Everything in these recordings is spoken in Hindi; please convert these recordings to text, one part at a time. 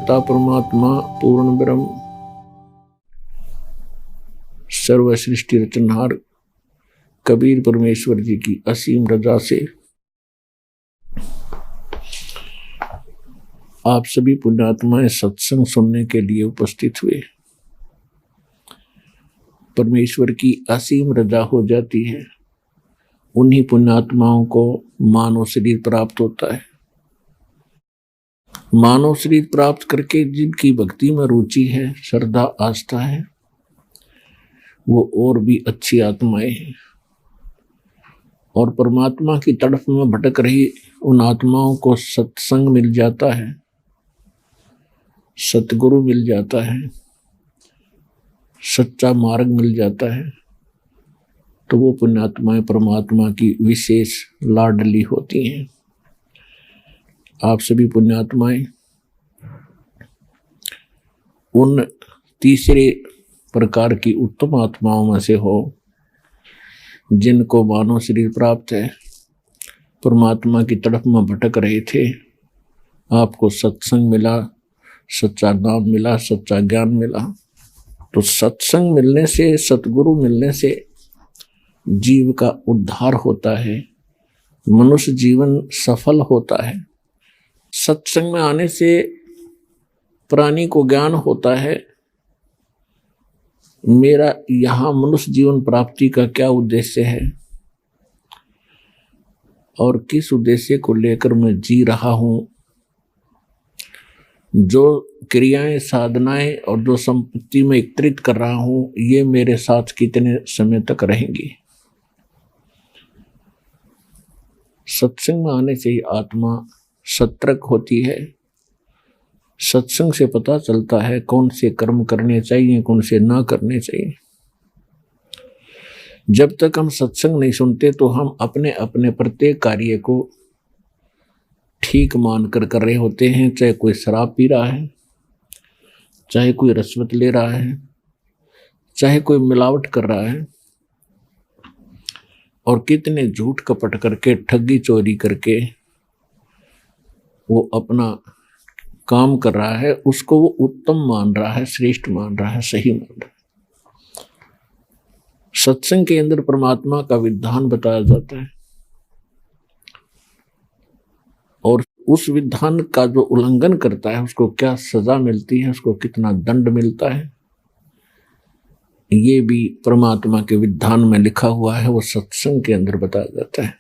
दाता परमात्मा पूर्ण ब्रह्म सर्व सृष्टि रचनहार कबीर परमेश्वर जी की असीम रजा से आप सभी पुण्यात्माएं सत्संग सुनने के लिए उपस्थित हुए। परमेश्वर की असीम रजा हो जाती है, उन्हीं पुण्यात्माओं को मानव शरीर प्राप्त होता है। मानव शरीर प्राप्त करके जिनकी भक्ति में रुचि है, श्रद्धा आस्था है, वो और भी अच्छी आत्माएं हैं। और परमात्मा की तड़फ में भटक रही उन आत्माओं को सत्संग मिल जाता है, सतगुरु मिल जाता है, सच्चा मार्ग मिल जाता है, तो वो पुण्यात्माएं परमात्मा की विशेष लाडली होती हैं। आप सभी पुण्यात्माएं उन तीसरे प्रकार की उत्तम आत्माओं में से हो जिनको मानव शरीर प्राप्त है, परमात्मा की तरफ में भटक रहे थे, आपको सत्संग मिला, सच्चा नाम मिला, सच्चा ज्ञान मिला। तो सत्संग मिलने से, सतगुरु मिलने से जीव का उद्धार होता है, मनुष्य जीवन सफल होता है। सत्संग में आने से प्राणी को ज्ञान होता है, मेरा यहाँ मनुष्य जीवन प्राप्ति का क्या उद्देश्य है और किस उद्देश्य को लेकर मैं जी रहा हूँ। जो क्रियाएं, साधनाएं और जो संपत्ति में एकत्रित कर रहा हूँ, ये मेरे साथ कितने समय तक रहेंगी। सत्संग में आने से ही आत्मा सतर्क होती है। सत्संग से पता चलता है कौन से कर्म करने चाहिए, कौन से ना करने चाहिए। जब तक हम सत्संग नहीं सुनते तो हम अपने अपने प्रत्येक कार्य को ठीक मानकर कर रहे होते हैं। चाहे कोई शराब पी रहा है, चाहे कोई रिश्वत ले रहा है, चाहे कोई मिलावट कर रहा है, और कितने झूठ कपट करके, ठगी चोरी करके वो अपना काम कर रहा है, उसको वो उत्तम मान रहा है, श्रेष्ठ मान रहा है, सही मान रहा है। सत्संग के अंदर परमात्मा का विधान बताया जाता है और उस विधान का जो उल्लंघन करता है उसको क्या सजा मिलती है, उसको कितना दंड मिलता है, ये भी परमात्मा के विधान में लिखा हुआ है, वो सत्संग के अंदर बताया जाता है।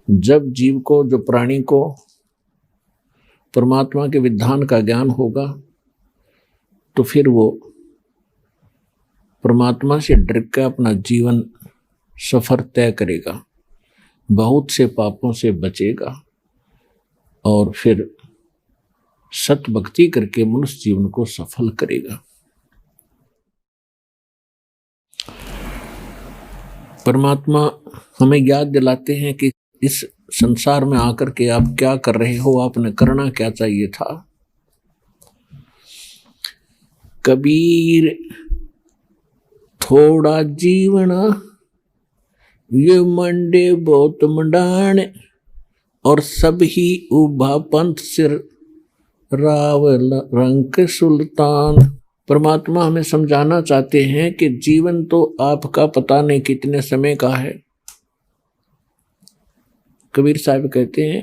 जब जीव को, जो प्राणी को परमात्मा के विधान का ज्ञान होगा तो फिर वो परमात्मा से डर कर अपना जीवन सफर तय करेगा, बहुत से पापों से बचेगा और फिर सत भक्ति करके मनुष्य जीवन को सफल करेगा। परमात्मा हमें याद दिलाते हैं कि इस संसार में आकर के आप क्या कर रहे हो, आपने करना क्या चाहिए था। कबीर थोड़ा जीवन ये मंडे बहुत मंडाण और सब ही उभा पंथ सिर रावल रंक सुल्तान। परमात्मा हमें समझाना चाहते हैं कि जीवन तो आपका पता नहीं कितने समय का है। कबीर साहब कहते हैं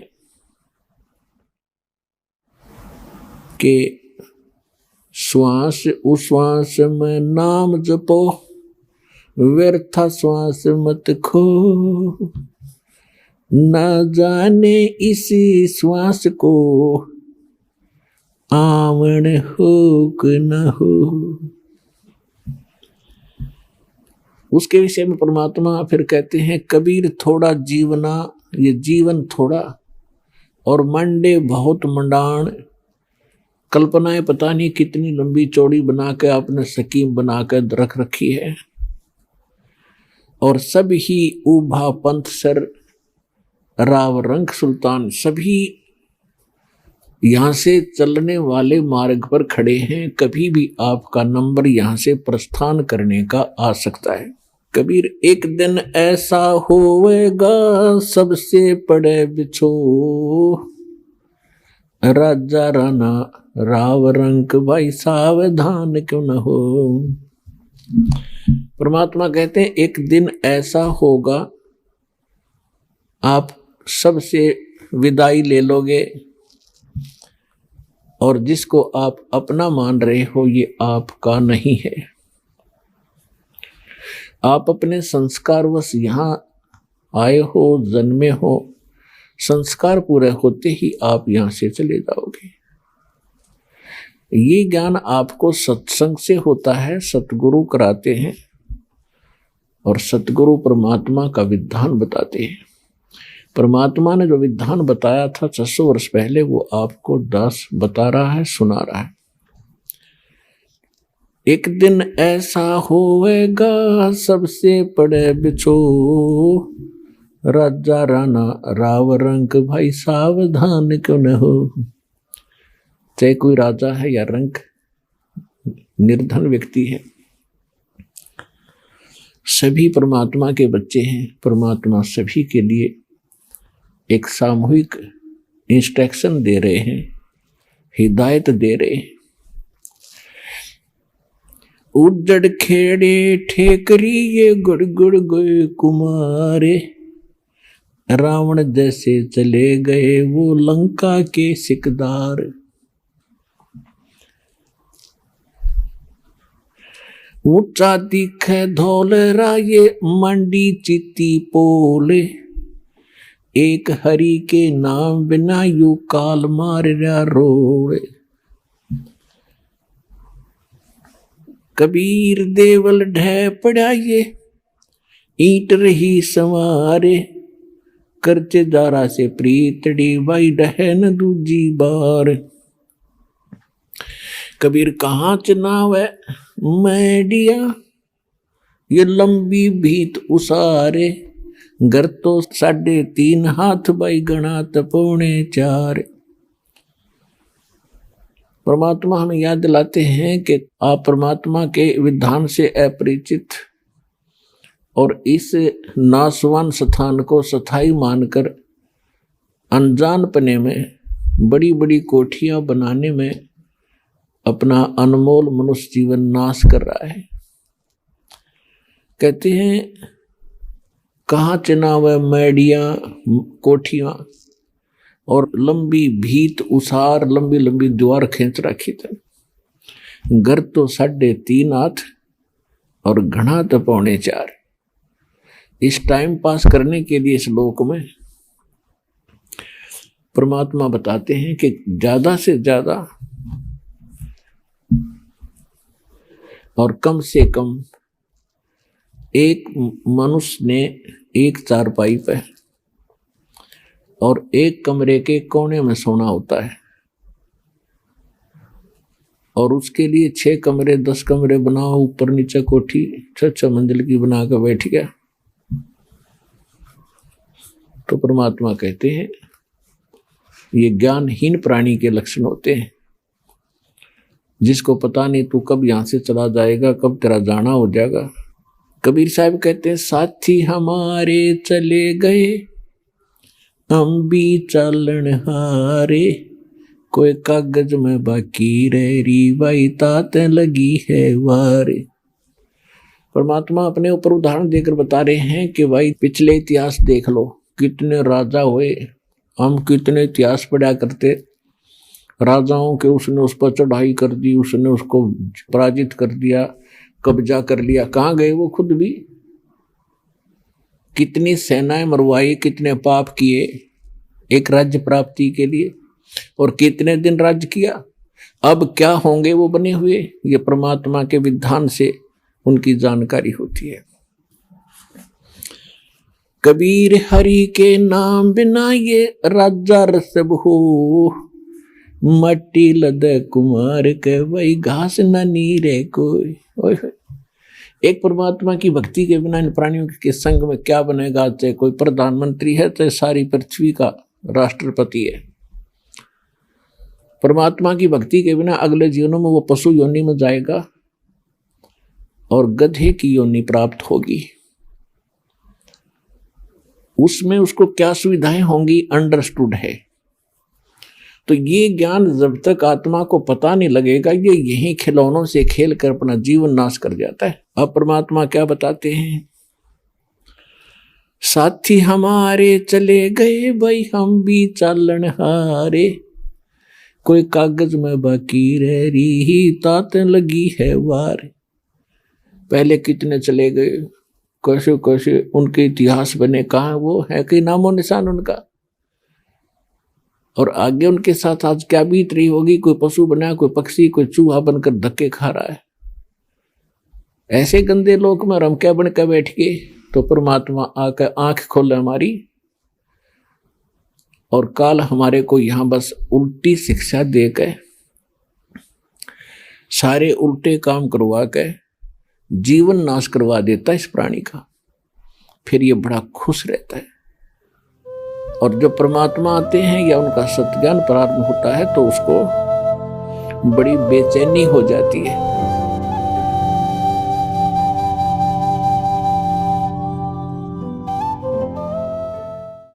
कि श्वास उश्वास में नाम जपो, व्यर्था श्वास मत खो, न जाने इसी श्वास को आमन हो कि न हो। उसके विषय में परमात्मा फिर कहते हैं, कबीर थोड़ा जीवना, ये जीवन थोड़ा, और मंडे बहुत मंडाण, कल्पनाएं पता नहीं कितनी लंबी चौड़ी बना के आपने स्कीम बना कर रख रखी है। और सब ही उभा पंथ सर राव रंक सुल्तान, सभी यहां से चलने वाले मार्ग पर खड़े हैं, कभी भी आपका नंबर यहां से प्रस्थान करने का आ सकता है। कबीर एक दिन ऐसा होवेगा सबसे पड़े बिछो, राजा राना राव रंक भाई सावधान क्यों न हो। परमात्मा कहते हैं एक दिन ऐसा होगा आप सबसे विदाई ले लोगे और जिसको आप अपना मान रहे हो ये आपका नहीं है। आप अपने संस्कारवश यहाँ आए हो, जन्मे हो, संस्कार पूरे होते ही आप यहाँ से चले जाओगे। ये ज्ञान आपको सत्संग से होता है, सतगुरु कराते हैं और सतगुरु परमात्मा का विधान बताते हैं। परमात्मा ने जो विधान बताया था 600 वर्ष पहले वो आपको दास बता रहा है, सुना रहा है। एक दिन ऐसा होएगा सबसे पड़े बिछो, राजा राणा राव रंक भाई सावधान क्यों न हो। चाहे कोई राजा है या रंक, निर्धन व्यक्ति है, सभी परमात्मा के बच्चे हैं। परमात्मा सभी के लिए एक सामूहिक इंस्ट्रक्शन दे रहे हैं, हिदायत दे रहे हैं। उजड़ खेड़े ठेकरी ये गुड़ गुड़ गए कुमारे, रावण जैसे चले गए वो लंका के सिकदार। ऊंचा दिखे धौलरा ये मंडी चित्ती पोले, एक हरि के नाम बिना यू काल मार रोड़े। कबीर देवल ढह पड़ा ये ईट रही संवारे, करचे दारा से प्रीतड़ी बाई डहन दूजी बार। कबीर कहाँ चनाव है मैडिया ये लंबी भीत उसारे, घर तो 3.5 हाथ बाई गणा 4.25। परमात्मा हमें याद दिलाते हैं कि आप परमात्मा के विधान से अपरिचित और इस नासवान स्थान को स्थायी मानकर अनजानपने में बड़ी बड़ी कोठियां बनाने में अपना अनमोल मनुष्य जीवन नाश कर रहा है। कहते हैं कहाँ चुनाव है मैडिया कोठियां और लंबी भीत उसार, लंबी लंबी द्वार खींच रखी थी। घर तो 3.5 हाथ और घना तो 4.25। इस टाइम पास करने के लिए इस लोक में परमात्मा बताते हैं कि ज्यादा से ज्यादा और कम से कम एक मनुष्य ने एक चारपाई पे और एक कमरे के कोने में सोना होता है और उसके लिए 6 कमरे 10 कमरे बनाओ, ऊपर नीचे कोठी 6 मंजिल की बना कर बैठ गया। तो परमात्मा कहते हैं ये ज्ञानहीन प्राणी के लक्षण होते हैं, जिसको पता नहीं तू कब यहां से चला जाएगा, कब तेरा जाना हो जाएगा। कबीर साहब कहते हैं साथी हमारे चले गए हम भी चालन हारे, कोई कागज में बाकी री बाई तात लगी है वारे। परमात्मा अपने ऊपर उदाहरण देकर बता रहे हैं कि भाई पिछले इतिहास देख लो, कितने राजा हुए, हम कितने इतिहास पढ़ा करते। राजाओं के उसने उस पर चढ़ाई कर दी, उसने उसको पराजित कर दिया, कब्जा कर लिया। कहाँ गए वो खुद भी? कितनी सेनाएं मरवाई, कितने पाप किए एक राज्य प्राप्ति के लिए, और कितने दिन राज्य किया। अब क्या होंगे वो बने हुए, ये परमात्मा के विधान से उनकी जानकारी होती है। कबीर हरि के नाम बिना ये राजा रसब हो, मट्टी लदे कुमार के वही घास न नीरे कोई। एक परमात्मा की भक्ति के बिना इन प्राणियों के संग में क्या बनेगा? चाहे कोई प्रधानमंत्री है, चाहे सारी पृथ्वी का राष्ट्रपति है। परमात्मा की भक्ति के बिना अगले जीवनों में वो पशु योनि में जाएगा और गधे की योनि प्राप्त होगी। उसमें उसको क्या सुविधाएं होंगी अंडरस्टूड है। तो ये ज्ञान जब तक आत्मा को पता नहीं लगेगा, ये यही खिलौनों से खेल कर अपना जीवन नाश कर जाता है। अब परमात्मा क्या बताते हैं, साथी हमारे चले गए भाई हम भी चालन हारे, कोई कागज में बाकी रह रही तात लगी है वार। पहले कितने चले गए, कैसे कैसे उनके इतिहास बने, कहाँ वो है कि नामो निशान उनका, और आगे उनके साथ आज क्या बीत रही होगी। कोई पशु बना, कोई पक्षी, कोई चूहा बनकर धक्के खा रहा है। ऐसे गंदे लोक में हम क्या बनकर बैठ गए। तो परमात्मा आकर आंख खोले हमारी, और काल हमारे को यहां बस उल्टी शिक्षा देकर सारे उल्टे काम करवा के जीवन नाश करवा देता है इस प्राणी का। फिर ये बड़ा खुश रहता है, और जब परमात्मा आते हैं या उनका सत्ज्ञान प्रारंभ होता है तो उसको बड़ी बेचैनी हो जाती है।